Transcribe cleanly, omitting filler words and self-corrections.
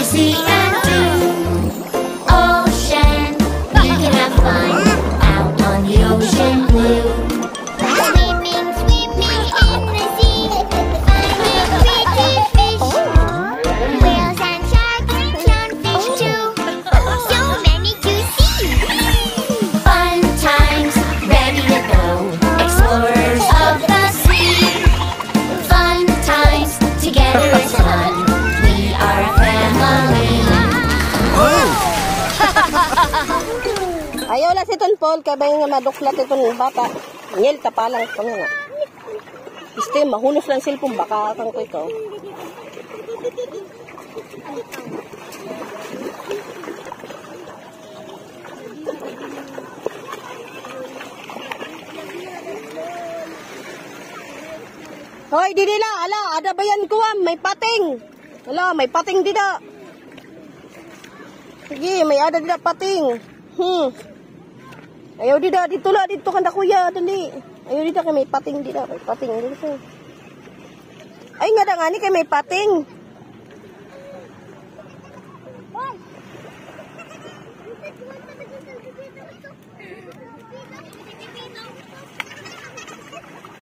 see and do. Ocean, we can have fun out on the ocean blue. Swimming, swimming in the sea, finding pretty fish. Whales and sharks and clownfish too. So many to see. Fun times, ready to go. Explorers of the sea. Fun times, together is fun. We are a family. Ayaw lang si Ton Paul, kaya ba yung maduklat itong bata. Ngel, tapalang ito nga. Este, mahunos lang silpong baka kang ko ito. Hoy, di nila, ala, ada bayan ko may pating. Ala, may pating dida. Sige, may ada dida pating. Ayaw dida, dito la, dito kanda kuya, dali. Ayaw dida kay may pating dida, may pating dito. Ay nga da nga ni kay may pating.